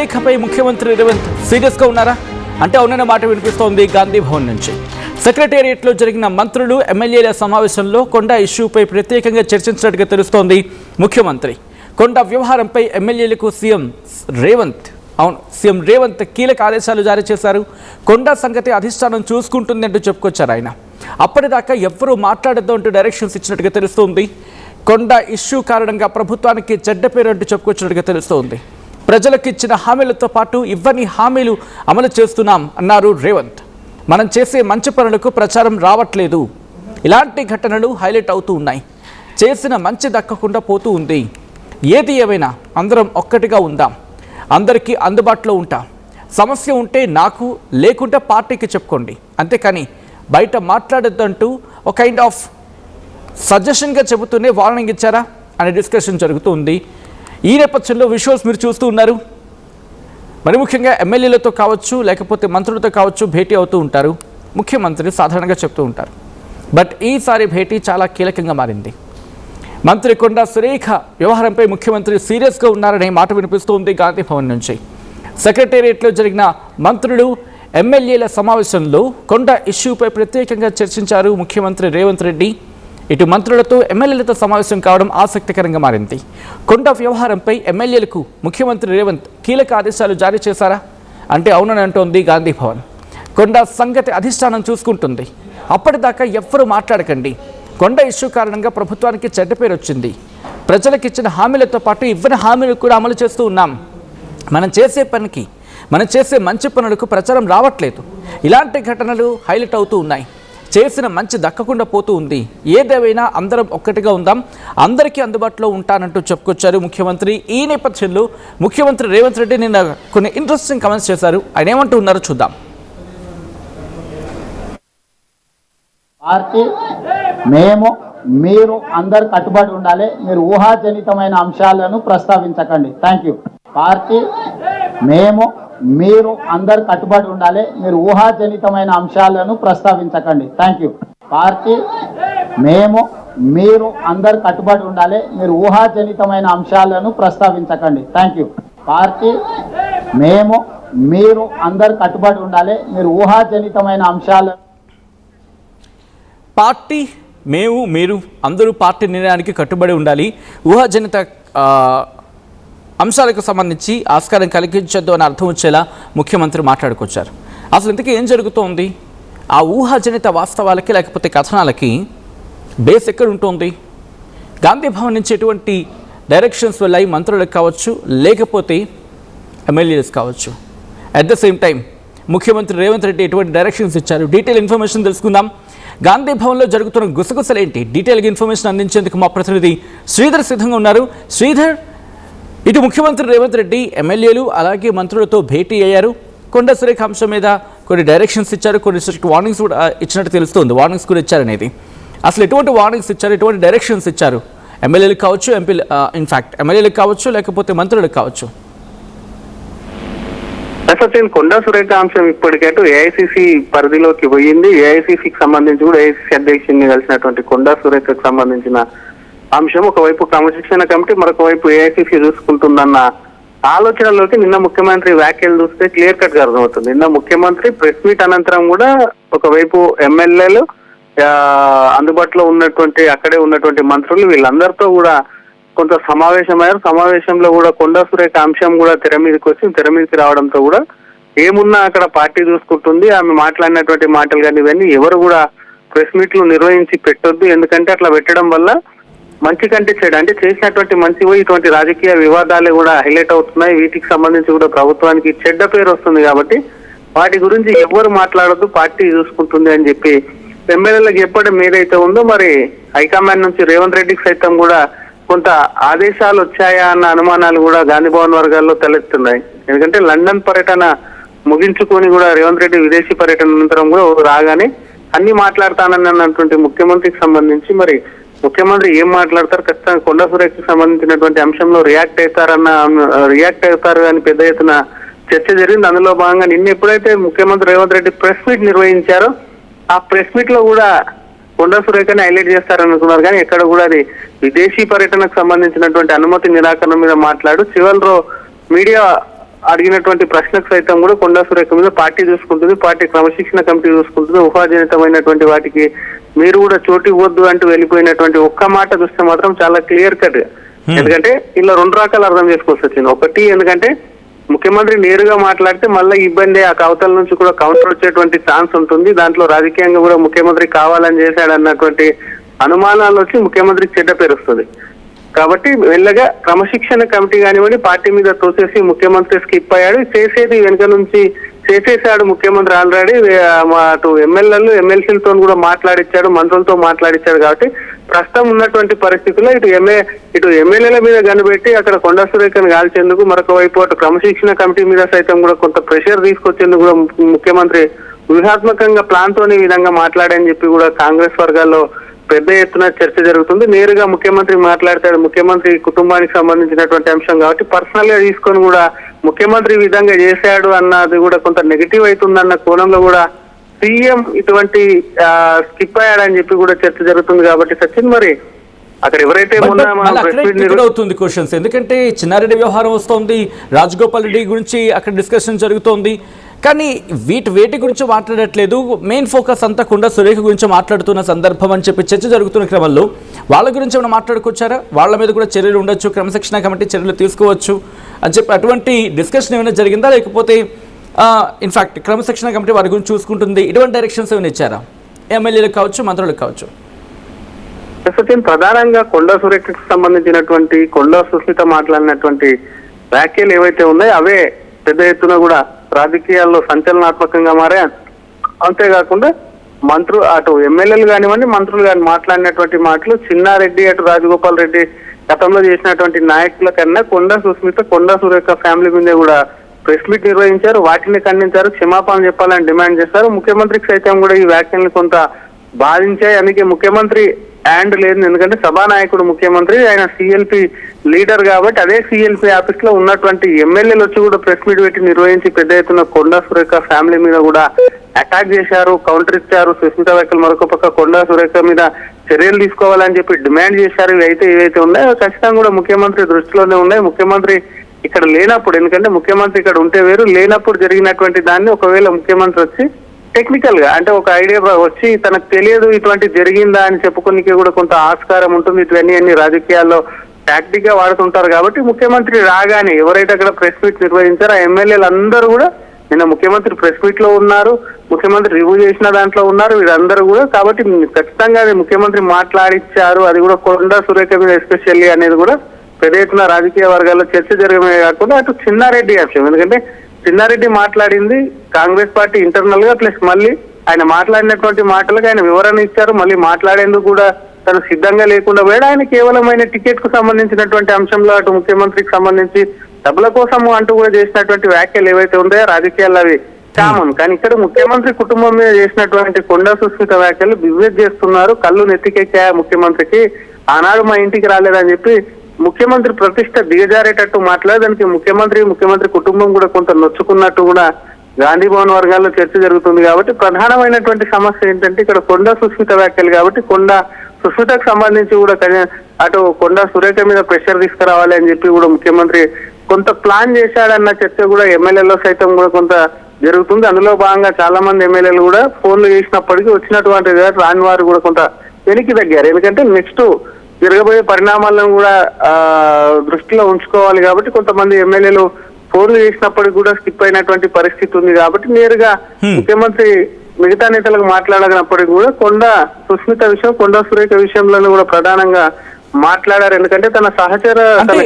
సురేఖపై ముఖ్యమంత్రి రేవంత్ సీరియస్గా ఉన్నారా అంటే అవునన్న మాట వినిపిస్తోంది గాంధీ భవన్ నుంచి. సెక్రటేరియట్లో జరిగిన మంత్రులు ఎమ్మెల్యేల సమావేశంలో కొండ ఇష్యూపై ప్రత్యేకంగా చర్చించినట్టుగా తెలుస్తోంది ముఖ్యమంత్రి. కొండ వ్యవహారంపై ఎమ్మెల్యేలకు సీఎం రేవంత్ కీలక ఆదేశాలు జారీ చేశారు. కొండ సంగతి అధిష్టానం చూసుకుంటుంది అంటూ చెప్పుకొచ్చారు ఆయన. అప్పటిదాకా ఎవ్వరూ మాట్లాడద్దు అంటూ డైరెక్షన్స్ ఇచ్చినట్టుగా తెలుస్తోంది. కొండ ఇష్యూ కారణంగా ప్రభుత్వానికి చెడ్డ పేరు అంటూ చెప్పుకొచ్చినట్టుగా తెలుస్తోంది. ప్రజలకు ఇచ్చిన హామీలతో పాటు ఇవ్వని హామీలు అమలు చేస్తున్నాం అన్నారు రేవంత్. మనం చేసే మంచి పనులకు ప్రచారం రావట్లేదు. ఇలాంటి ఘటనలు హైలైట్ అవుతూ ఉన్నాయి. చేసిన మంచి దక్కకుండా పోతూ ఉంది. ఏది ఏమైనా అందరం ఒక్కటిగా ఉందాం, అందరికీ అందుబాటులో ఉంటాం. సమస్య ఉంటే నాకు, లేకుంటే పార్టీకి చెప్పుకోండి, అంతేకాని బయట మాట్లాడొద్దంటూ ఒక కైండ్ ఆఫ్ సజెషన్గా చెబుతూనే వార్నింగ్ ఇచ్చారా అనే డిస్కషన్ జరుగుతుంది. ఈ నేపథ్యంలో విజువల్స్ మీరు చూస్తూ ఉన్నారు. మరి ముఖ్యంగా ఎమ్మెల్యేలతో కావచ్చు, లేకపోతే మంత్రులతో కావచ్చు భేటీ అవుతూ ఉంటారు. ముఖ్యమంత్రి సాధారణంగా చెప్తూ ఉంటారు. బట్ ఈసారి భేటీ చాలా కీలకంగా మారింది. మంత్రి కొండ సురేఖ వ్యవహారంపై ముఖ్యమంత్రి సీరియస్గా ఉన్నారనే మాట వినిపిస్తోంది గాంధీ భవన్ నుంచి. సెక్రటేరియట్లో జరిగిన మంత్రులు ఎమ్మెల్యేల సమావేశంలో కొండ ఇష్యూపై ప్రత్యేకంగా చర్చించారు ముఖ్యమంత్రి రేవంత్ రెడ్డి. ఇటు మంత్రులతో ఎమ్మెల్యేలతో సమావేశం కావడం ఆసక్తికరంగా మారింది. కొండ వ్యవహారంపై ఎమ్మెల్యేలకు ముఖ్యమంత్రి రేవంత్ కీలక ఆదేశాలు జారీ చేశారా అంటే అవునని అంటోంది గాంధీ భవన్. కొండ సంగతి అధిష్టానం చూసుకుంటుంది. అప్పటిదాకా ఎవ్వరూ మాట్లాడకండి. కొండ ఇష్యూ కారణంగా ప్రభుత్వానికి చెడ్డ పేరు వచ్చింది. ప్రజలకు ఇచ్చిన హామీలతో పాటు ఇవ్వని హామీలు కూడా అమలు చేస్తూ ఉన్నాం. మనం చేసే మంచి పనులకు ప్రచారం రావట్లేదు. ఇలాంటి ఘటనలు హైలైట్ అవుతూ ఉన్నాయి. చేసిన మంచి దక్కకుండా పోతూ ఉంది. ఏదేమైనా అందరం ఒక్కటిగా ఉందాం, అందరికీ అందుబాటులో ఉంటానంటూ చెప్పుకొచ్చారు ముఖ్యమంత్రి. ఈ నేపథ్యంలో ముఖ్యమంత్రి రేవంత్ రెడ్డి నిన్న కొన్ని ఇంట్రెస్టింగ్ కామెంట్స్ చేశారు. ఆయన ఏమంటూ ఉన్నారో చూద్దాం. పార్టీ మీరు అందరు కట్టుబడి ఉండాలి. మీరు ఊహాజనితమైన అంశాలను ప్రస్తావించకండి. Thank you. పార్టీ మీరు అందరు కట్టుబడి ఉండాలి. మీరు ఊహాజనితమైన అంశాలను ప్రస్తావించకండి. Thank you. పార్టీ మీరు అందరు కట్టుబడి ఉండాలి. మీరు ఊహాజనితమైన అంశాలను ప్రస్తావించకండి. Thank you. పార్టీ మీరు అందరు కట్టుబడి ఉండాలి. మీరు ఊహాజనితమైన అంశాలను పార్టీ మీరు అందరూ పార్టీ నిర్ణయానికి కట్టుబడి ఉండాలి. ఊహాజనిత అంశాలకు సంబంధించి ఆస్కారం కలిగించొద్దు అని అర్థం వచ్చేలా ముఖ్యమంత్రి మాట్లాడుకొచ్చారు. అసలు ఇంతకీ ఏం జరుగుతోంది? ఆ ఊహాజనిత వాస్తవాలకి లేకపోతే కథనాలకి బేస్ ఎక్కడ ఉంటుంది? గాంధీ భవన్ నుంచి ఎటువంటి డైరెక్షన్స్ వెళ్ళాయి మంత్రులకు కావచ్చు, లేకపోతే ఎమ్మెల్యేస్ కావచ్చు. అట్ ద సేమ్ టైం ముఖ్యమంత్రి రేవంత్ రెడ్డి ఎటువంటి డైరెక్షన్స్ ఇచ్చారు? డీటెయిల్ ఇన్ఫర్మేషన్ తెలుసుకుందాం. గాంధీ భవన్లో జరుగుతున్న గుసగుసలేంటి? డీటెయిల్గా ఇన్ఫర్మేషన్ అందించేందుకు మా ప్రతినిధి శ్రీధర్ సిద్ధంగా ఉన్నారు. శ్రీధర్, ఇటు ముఖ్యమంత్రి రేవంత్ రెడ్డి ఎమ్మెల్యేలు అలాగే మంత్రులతో భేటీ అయ్యారు. కొండ సురేఖ అంశం మీద కొన్ని డైరెక్షన్స్ ఇచ్చారు, కొన్ని వార్నింగ్స్ కూడా ఇచ్చినట్టు తెలుస్తుంది. వార్నింగ్స్ కూడా ఇచ్చారనేది. అసలు ఎటువంటి వార్నింగ్స్ ఇచ్చారు, ఎటువంటి డైరెక్షన్స్ ఇచ్చారు? ఎమ్మెల్యేలకు కావచ్చు, ఎమ్మెల్యేలకు కావచ్చు, లేకపోతే మంత్రులకు కావచ్చు. అసలు కొండా సురేఖ అంశం ఇప్పటికైతే ఏఐసిసి పరిధిలోకి పోయింది. ఏఐసిసికి సంబంధించి కూడా ఏఐసిసి అధ్యక్షుడిని కలిసినటువంటి కొండా సురేఖకు సంబంధించిన అంశం ఒకవైపు క్రమశిక్షణ కమిటీ, మరొక వైపు ఏఐసిసి చూసుకుంటుందన్న ఆలోచనలోకి నిన్న ముఖ్యమంత్రి వ్యాఖ్యలు చూస్తే క్లియర్ కట్ గా అర్థమవుతుంది. నిన్న ముఖ్యమంత్రి ప్రెస్ మీట్ అనంతరం కూడా ఒకవైపు ఎమ్మెల్యేలు, అందుబాటులో ఉన్నటువంటి అక్కడే ఉన్నటువంటి మంత్రులు వీళ్ళందరితో కూడా కొంత సమావేశమయ్యారు. సమావేశంలో కూడా కొండా సురేఖ అంశం కూడా తెర మీదకి రావడంతో కూడా ఏమున్నా అక్కడ పార్టీ చూసుకుంటుంది. ఆమె మాట్లాడినటువంటి మాటలు కానీ ఇవన్నీ ఎవరు కూడా ప్రెస్ మీట్లు నిర్వహించి పెట్టొద్దు. ఎందుకంటే అట్లా పెట్టడం వల్ల మంచి కంటే చెడు, అంటే చేసినటువంటి మంచి ఇటువంటి రాజకీయ వివాదాలే కూడా హైలైట్ అవుతున్నాయి. వీటికి సంబంధించి కూడా ప్రభుత్వానికి చెడ్డ పేరు వస్తుంది. కాబట్టి వాటి గురించి ఎవరు మాట్లాడొద్దు, పార్టీ చూసుకుంటుంది అని చెప్పి ఎమ్మెల్యేలకు చెప్పడం ఏదైతే ఉందో, మరి హైకమాండ్ నుంచి రేవంత్ రెడ్డికి సైతం కూడా కొంత ఆదేశాలు వచ్చాయా అన్న అనుమానాలు కూడా గాంధీ భవన్ వర్గాల్లో తలెత్తున్నాయి. ఎందుకంటే లండన్ పర్యటన ముగించుకొని కూడా రేవంత్ రెడ్డి విదేశీ పర్యటన అనంతరం కూడా రాగానే అన్ని మాట్లాడతానన్నటువంటి ముఖ్యమంత్రికి సంబంధించి మరి ముఖ్యమంత్రి ఏం మాట్లాడతారు, ఖచ్చితంగా కొండా సురేఖకి సంబంధించినటువంటి అంశంలో రియాక్ట్ అవుతారు అని పెద్ద ఎత్తున చర్చ జరిగింది. అందులో భాగంగా నిన్న ఎప్పుడైతే ముఖ్యమంత్రి రేవంత్ రెడ్డి ప్రెస్ మీట్ నిర్వహించారో ఆ ప్రెస్ మీట్ లో కూడా కొండా సురేఖని హైలైట్ చేస్తారనుకున్నారు. కానీ ఎక్కడ కూడా అది విదేశీ పర్యటనకు సంబంధించినటువంటి అనుమతి నిరాకరణ మీద మాట్లాడు చివరిలో మీడియా అడిగినటువంటి ప్రశ్నకు సైతం కూడా కొండా సురేఖ మీద పార్టీ చూసుకుంటుంది, పార్టీ క్రమశిక్షణ కమిటీ చూసుకుంటుంది. ఊహాజనితమైనటువంటి వాటికి మీరు కూడా చోటు ఇవ్వద్దు అంటూ వెళ్ళిపోయినటువంటి ఒక్క మాట చూస్తే మాత్రం చాలా క్లియర్ కట్. ఎందుకంటే ఇలా రెండు రకాలు అర్థం చేసుకోవాల్సి వచ్చింది. ఒకటి, ఎందుకంటే ముఖ్యమంత్రి నేరుగా మాట్లాడితే మళ్ళీ ఇబ్బంది, ఆ కవతల నుంచి కూడా కౌంటర్ వచ్చేటువంటి ఛాన్స్ ఉంటుంది. దాంట్లో రాజకీయంగా కూడా ముఖ్యమంత్రి కావాలని చేశాడు అన్నటువంటి అనుమానాలు వచ్చి ముఖ్యమంత్రికి చెడ్డ పేరు వస్తుంది. కాబట్టి వెళ్ళగా క్రమశిక్షణ కమిటీ కానివ్వండి పార్టీ మీద తోసేసి ముఖ్యమంత్రి స్కిప్ అయ్యాడు. చేసేది వెనుక నుంచి చేసేసాడు ముఖ్యమంత్రి ఆల్రెడీ. అటు ఎమ్మెల్యేలు ఎమ్మెల్సీలతో కూడా మాట్లాడిచ్చాడు, మంత్రులతో మాట్లాడిచ్చాడు. కాబట్టి ప్రస్తుతం ఉన్నటువంటి పరిస్థితుల్లో ఇటు ఎమ్మెల్యేల మీద కనిపెట్టి అక్కడ కొండా సురేఖను కాల్చేందుకు, మరొక వైపు అటు క్రమశిక్షణ కమిటీ మీద సైతం కూడా కొంత ప్రెషర్ తీసుకొచ్చేందుకు కూడా ముఖ్యమంత్రి వ్యూహాత్మకంగా ప్లాన్ తోని ఈ విధంగా మాట్లాడని చెప్పి కూడా కాంగ్రెస్ వర్గాల్లో పెద్ద ఎత్తున చర్చ జరుగుతుంది. నేరుగా ముఖ్యమంత్రి మాట్లాడతాడు, ముఖ్యమంత్రి కుటుంబానికి సంబంధించినటువంటి అంశం కాబట్టి పర్సనల్ గా తీసుకొని కూడా ముఖ్యమంత్రి ఈ విధంగా చేశాడు అన్నది కూడా కొంత నెగిటివ్ అవుతుందన్న కోణంలో కూడా సీఎం ఇటువంటి స్కిప్ అయ్యాడని చెప్పి కూడా చర్చ జరుగుతుంది. కాబట్టి సచిన్, మరి అక్కడ ఎవరైతే అవుతుంది క్వశ్చన్స్, ఎందుకంటే చిన్నారెడ్డి వ్యవహారం వస్తోంది, రాజగోపాల్ రెడ్డి గురించి అక్కడ డిస్కషన్ జరుగుతోంది, కానీ వేటి గురించి మాట్లాడట్లేదు. మెయిన్ ఫోకస్ అంతా కొండా సురేఖ గురించి మాట్లాడుతున్న సందర్భం అని చెప్పి చర్చ జరుగుతున్న క్రమంలో వాళ్ళ గురించి ఏమైనా మాట్లాడుకొచ్చారా? వాళ్ళ మీద కూడా చర్యలు ఉండొచ్చు, క్రమశిక్షణ కమిటీ చర్యలు తీసుకోవచ్చు అని చెప్పి అటువంటి డిస్కషన్ ఏమైనా జరిగిందా? లేకపోతే ఇన్ఫాక్ట్ క్రమశిక్షణ కమిటీ వారి గురించి చూసుకుంటుంది, ఇటువంటి డైరెక్షన్స్ ఏమైనా ఇచ్చారా ఎమ్మెల్యేలకు కావచ్చు, మంత్రులకు కావచ్చు? ప్రధానంగా కొండా సురేఖకు సంబంధించినటువంటి కొండా సుస్మిత మాట్లాడినటువంటి వ్యాఖ్యలు ఏవైతే ఉన్నాయో అవే పెద్ద ఎత్తున కూడా రాజకీయాల్లో సంచలనాత్మకంగా మారే. అంతేకాకుండా అటు ఎమ్మెల్యేలు కానివ్వండి మంత్రులు కానీ మాట్లాడినటువంటి మాటలు, చిన్నారెడ్డి అటు రాజగోపాల్ రెడ్డి గతంలో చేసినటువంటి నాయకుల కన్నా కొండా సుస్మిత కొండా సురేఖ ఫ్యామిలీ మీద కూడా ప్రెస్ మీట్ నిర్వహించారు, వాటిని ఖండించారు, క్షమాపణ చెప్పాలని డిమాండ్ చేశారు. ముఖ్యమంత్రికి సైతం కూడా ఈ వ్యాఖ్యలను కొంత బాధించాయి. అందుకే ముఖ్యమంత్రి హ్యాండ్ లేదు, ఎందుకంటే సభానాయకుడు ముఖ్యమంత్రి, ఆయన సిఎల్పి లీడర్ కాబట్టి అదే సిఎల్పి ఆఫీస్ లో ఉన్నటువంటి ఎమ్మెల్యేలు వచ్చి కూడా ప్రెస్ మీట్ పెట్టి నిర్వహించి పెద్ద ఎత్తున కొండా సురేఖ ఫ్యామిలీ మీద కూడా అటాక్ చేశారు, కౌంటర్ ఇచ్చారు. సుస్మిత వ్యాఖ్యలు మరొక పక్క కొండా సురేఖ మీద చర్యలు తీసుకోవాలని చెప్పి డిమాండ్ చేశారు. ఏవైతే ఉన్నాయో ఖచ్చితంగా కూడా ముఖ్యమంత్రి దృష్టిలోనే ఉన్నాయి. ముఖ్యమంత్రి ఇక్కడ లేనప్పుడు, ఎందుకంటే ముఖ్యమంత్రి ఇక్కడ ఉంటే వేరు, లేనప్పుడు జరిగినటువంటి దాన్ని ఒకవేళ ముఖ్యమంత్రి వచ్చి టెక్నికల్ గా అంటే ఒక ఐడియా వచ్చి తనకు తెలియదు ఇటువంటి జరిగిందా అని చెప్పుకోనికి కూడా కొంత ఆస్కారం ఉంటుంది. ఇవన్నీ రాజకీయాల్లో టాక్టిక్ గా వాడుతుంటారు. కాబట్టి ముఖ్యమంత్రి రాగానే ఎవరైతే అక్కడ ప్రెస్ మీట్ నిర్వహించారో ఆ ఎమ్మెల్యేలు అందరూ కూడా నిన్న ముఖ్యమంత్రి ప్రెస్ మీట్ లో ఉన్నారు, ముఖ్యమంత్రి రివ్యూ చేసిన దాంట్లో ఉన్నారు వీరందరూ కూడా. కాబట్టి ఖచ్చితంగా అది ముఖ్యమంత్రి మాట్లాడిచ్చారు, అది కూడా కొండా సురేఖ మీద ఎస్పెషల్లీ అనేది కూడా పెద్ద ఎత్తున రాజకీయ వర్గాల్లో చర్చ జరగమే కాకుండా అటు చిన్నారెడ్డి అంశం, ఎందుకంటే చిన్నారెడ్డి మాట్లాడింది కాంగ్రెస్ పార్టీ ఇంటర్నల్ గా, ప్లస్ మళ్ళీ ఆయన మాట్లాడినటువంటి మాటలకు ఆయన వివరణ ఇచ్చారు. మళ్ళీ మాట్లాడేందుకు కూడా తను సిద్ధంగా లేకుండా పోయాడు. ఆయన కేవలం ఆయన టికెట్ కు సంబంధించినటువంటి అంశంలో అటు ముఖ్యమంత్రికి సంబంధించి డబ్బుల కోసము అంటూ కూడా చేసినటువంటి వ్యాఖ్యలు ఏవైతే ఉన్నాయో రాజకీయాల్లో అవి కామన్. కానీ ఇక్కడ ముఖ్యమంత్రి కుటుంబం మీద చేసినటువంటి కొండా సుస్మిత వ్యాఖ్యలు బిజినెస్ చేస్తున్నారు, కళ్ళు నెత్తికెక్కా ముఖ్యమంత్రికి, ఆనాడు మా ఇంటికి రాలేదని చెప్పి ముఖ్యమంత్రి ప్రతిష్ట దిగజారేటట్టు మాట్లాడి దానికి ముఖ్యమంత్రి కుటుంబం కూడా కొంత నొచ్చుకున్నట్టు కూడా గాంధీ భవన్ వర్గాల్లో చర్చ జరుగుతుంది. కాబట్టి ప్రధానమైనటువంటి సమస్య ఏంటంటే ఇక్కడ కొండా సుస్మిత వ్యాఖ్యలు. కాబట్టి కొండా సుస్మితకు సంబంధించి కూడా అటు కొండా సురేఖ మీద ప్రెషర్ తీసుకురావాలి అని చెప్పి కూడా ముఖ్యమంత్రి కొంత ప్లాన్ చేశాడన్న చర్చ కూడా ఎమ్మెల్యేలో సైతం కూడా కొంత జరుగుతుంది. అందులో భాగంగా చాలా మంది ఎమ్మెల్యేలు కూడా ఫోన్లు చేసినప్పటికీ వచ్చినటువంటి రాని వారు కూడా కొంత వెనక్కి తగ్గారు. ఎందుకంటే నెక్స్ట్ జరగబోయే పరిణామాలను కూడా దృష్టిలో ఉంచుకోవాలి. కాబట్టి కొంతమంది ఎమ్మెల్యేలు ఫోన్లు చేసినప్పటికీ కూడా స్కిప్ అయినటువంటి పరిస్థితి ఉంది. కాబట్టి నేరుగా ముఖ్యమంత్రి మిగతా నేతలకు మాట్లాడనప్పటికీ కూడా కొండా సుస్మిత విషయం, కొండా సురేఖ విషయంలో కూడా ప్రధానంగా మాట్లాడారు. ఎందుకంటే తన సహచర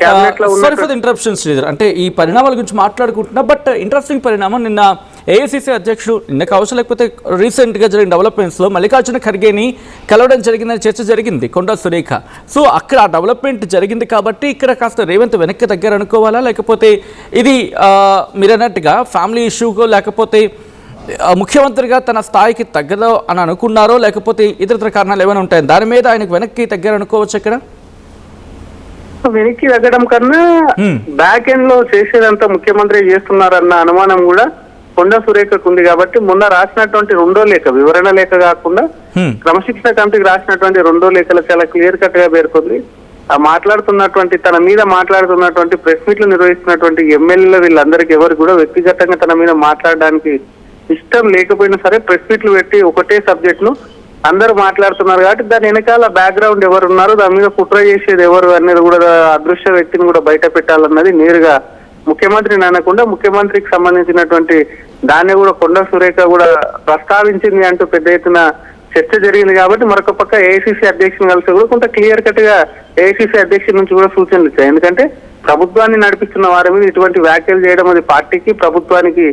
క్యాబినెట్ లో ఉన్న అంటే ఈ పరిణామాల గురించి మాట్లాడుకుంటున్నా, బట్ ఇంట్రెస్టింగ్ పరిణామం నిన్న ఏఐసిసి అధ్యక్షుడు నిన్న కావచ్చు లేకపోతే రీసెంట్ గా జరిగిన డెవలప్మెంట్స్ లో మల్లికార్జున ఖర్గేని కలవడం జరిగిందని చర్చ జరిగింది కొండా సురేఖ. సో అక్కడ ఆ డెవలప్మెంట్ జరిగింది కాబట్టి ఇక్కడ కాస్త రేవంత్ వెనక్కి దగ్గర అనుకోవాలా, లేకపోతే ఇది మీరు అన్నట్టుగా ఫ్యామిలీ ఇష్యూకో లేకపోతే ముఖ్యమంత్రిగా తన స్థాయికి తగ్గదో అని అనుకున్నారో, లేకపోతే ఇతర కారణాలు ఏమైనా ఉంటాయి దాని మీద ఆయనకు వెనక్కి దగ్గర అనుకోవచ్చు? ఇక్కడ వెనక్కి తగ్గడం కన్నా బ్యాక్ ఎండ్ లో చేసేదంతా ముఖ్యమంత్రి చేస్తున్నారన్న అనుమానం కూడా కొండా సురేఖకు ఉంది. కాబట్టి మొన్న రాసినటువంటి రెండో లేఖ, వివరణ లేఖ కాకుండా క్రమశిక్షణ కమిటీకి రాసినటువంటి రెండో లేఖలు చాలా క్లియర్ కట్ గా పేర్కొంది. మాట్లాడుతున్నటువంటి తన మీద మాట్లాడుతున్నటువంటి ప్రెస్ మీట్లు నిర్వహిస్తున్నటువంటి ఎమ్మెల్యేలు వీళ్ళందరికీ ఎవరు కూడా వ్యక్తిగతంగా తన మీద మాట్లాడడానికి ఇష్టం లేకపోయినా సరే ప్రెస్ మీట్లు పెట్టి ఒకటే సబ్జెక్ట్ ను అందరూ మాట్లాడుతున్నారు కాబట్టి దాని వెనకాల బ్యాక్గ్రౌండ్ ఎవరు ఉన్నారు, దాని మీద కుట్ర చేసేది ఎవరు అనేది కూడా అదృశ్య వ్యక్తిని కూడా బయట పెట్టాలన్నది నేరుగా ముఖ్యమంత్రిని అనకుండా ముఖ్యమంత్రికి సంబంధించినటువంటి దాన్ని కూడా కొండా సురేఖ కూడా ప్రస్తావించింది అంటూ పెద్ద ఎత్తున చర్చ జరిగింది. కాబట్టి మరొక పక్క ఏఐసిసి అధ్యక్షుని కలిసి కూడా కొంత క్లియర్ కట్ గా ఏఐసిసి అధ్యక్షుడి నుంచి కూడా సూచనలు ఇచ్చాయి. ఎందుకంటే ప్రభుత్వాన్ని నడిపిస్తున్న వారి మీద ఇటువంటి వ్యాఖ్యలు చేయడం అది పార్టీకి ప్రభుత్వానికి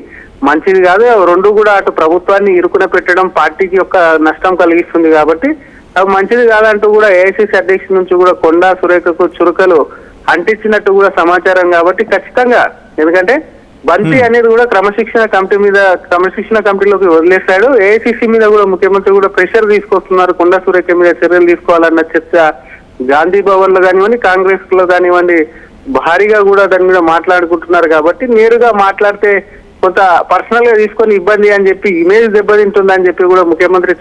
మంచిది కాదు. రెండు కూడా అటు ప్రభుత్వాన్ని ఇరుకున పెట్టడం పార్టీకి యొక్క నష్టం కలిగిస్తుంది. కాబట్టి అవి మంచిది కాదంటూ కూడా ఏఐసిసి అధ్యక్షుడి నుంచి కూడా కొండా సురేఖకు చురుకలు అంటించినట్టు కూడా సమాచారం. కాబట్టి ఖచ్చితంగా ఎందుకంటే బంతి అనేది కూడా క్రమశిక్షణ కమిటీలోకి వదిలేశాడు. ఏఐసిసి మీద కూడా ముఖ్యమంత్రి కూడా ప్రెషర్ తీసుకొస్తున్నారు, కొండా సురేఖ మీద చర్యలు తీసుకోవాలన్న చర్చ గాంధీ భవన్ లో కానివ్వండి, కాంగ్రెస్ లో కానివ్వండి భారీగా కూడా దాని మీద మాట్లాడుకుంటున్నారు. కాబట్టి నేరుగా మాట్లాడితే కొంత పర్సనల్ గా తీసుకొని ఇబ్బంది అని చెప్పి ఇమేజ్ దెబ్బతింటుందని చెప్పి కూడా ముఖ్యమంత్రి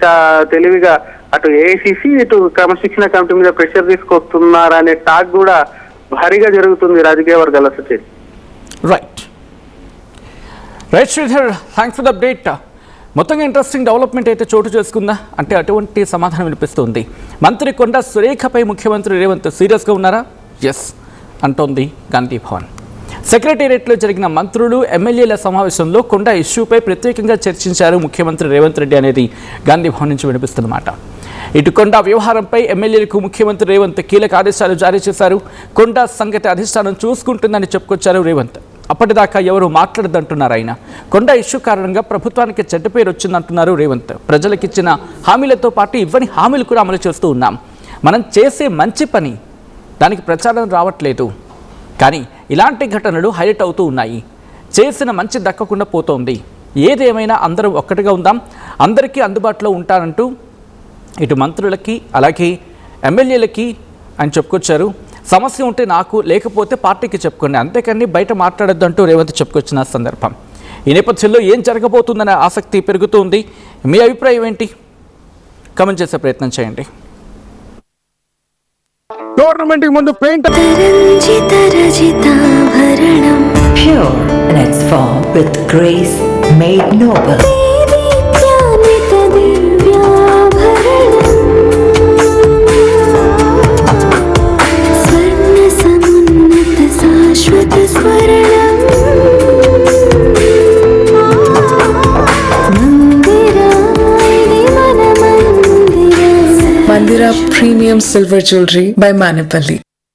తెలివిగా అటు ఏఐసిసి ఇటు క్రమశిక్షణ కమిటీ మీద ప్రెషర్ తీసుకొస్తున్నారనే టాక్ కూడా భారీగా జరుగుతుంది రాజకీయ వర్గాల Sachin. Right Sridhar, thanks for the update. మొత్తంగా ఇంట్రెస్టింగ్ డెవలప్మెంట్ అయితే చోటు చేసుకుందా అంటే అటువంటి సమాధానం వినిపిస్తుంది. మంత్రి కొండా సురేఖపై ముఖ్యమంత్రి రేవంత్ సీరియస్గా ఉన్నారా? ఎస్ అంటోంది గాంధీ భవన్. సెక్రటేరియట్లో జరిగిన మంత్రులు ఎమ్మెల్యేల సమావేశంలో కొండా ఇష్యూపై ప్రత్యేకంగా చర్చించారు ముఖ్యమంత్రి రేవంత్ రెడ్డి అనేది గాంధీ భవన్ నుంచి వినిపిస్తున్నమాట. ఇటు కొండా వ్యవహారంపై ఎమ్మెల్యేలకు ముఖ్యమంత్రి రేవంత్ కీలక ఆదేశాలు జారీ చేశారు. కొండా సంగతి అధిష్టానం చూసుకుంటుందని చెప్పుకొచ్చారు రేవంత్. అప్పటిదాకా ఎవరు మాట్లాడదంటున్నారు ఆయన. కొండా ఇష్యూ కారణంగా ప్రభుత్వానికి చెడ్డ పేరు వచ్చిందంటున్నారు రేవంత్. ప్రజలకిచ్చిన హామీలతో పాటు ఇవ్వని హామీలు కూడా అమలు చేస్తూ ఉన్నాం. మనం చేసే మంచి పని దానికి ప్రచారం రావట్లేదు, కానీ ఇలాంటి ఘటనలు హైలైట్ అవుతూ ఉన్నాయి. చేసిన మంచి దక్కకుండా పోతోంది. ఏదేమైనా అందరం ఒక్కటిగా ఉందాం, అందరికీ అందుబాటులో ఉంటానంటూ ఇటు మంత్రులకి అలాగే ఎమ్మెల్యేలకి ఆయన చెప్పుకొచ్చారు. సమస్య ఉంటే నాకు, లేకపోతే పార్టీకి చెప్పుకోండి, అంతేకాని బయట మాట్లాడొద్దు అంటూ రేవంత్ చెప్పుకొచ్చిన సందర్భం. ఈ నేపథ్యంలో ఏం జరగబోతుందనే ఆసక్తి పెరుగుతుంది. మీ అభిప్రాయం ఏంటి? కామెంట్ చేసే ప్రయత్నం చేయండి. టోర్నమెంట్ ముందు paint pure in its form with grace made noble. Mandira Premium Silver Jewelry by Manipali.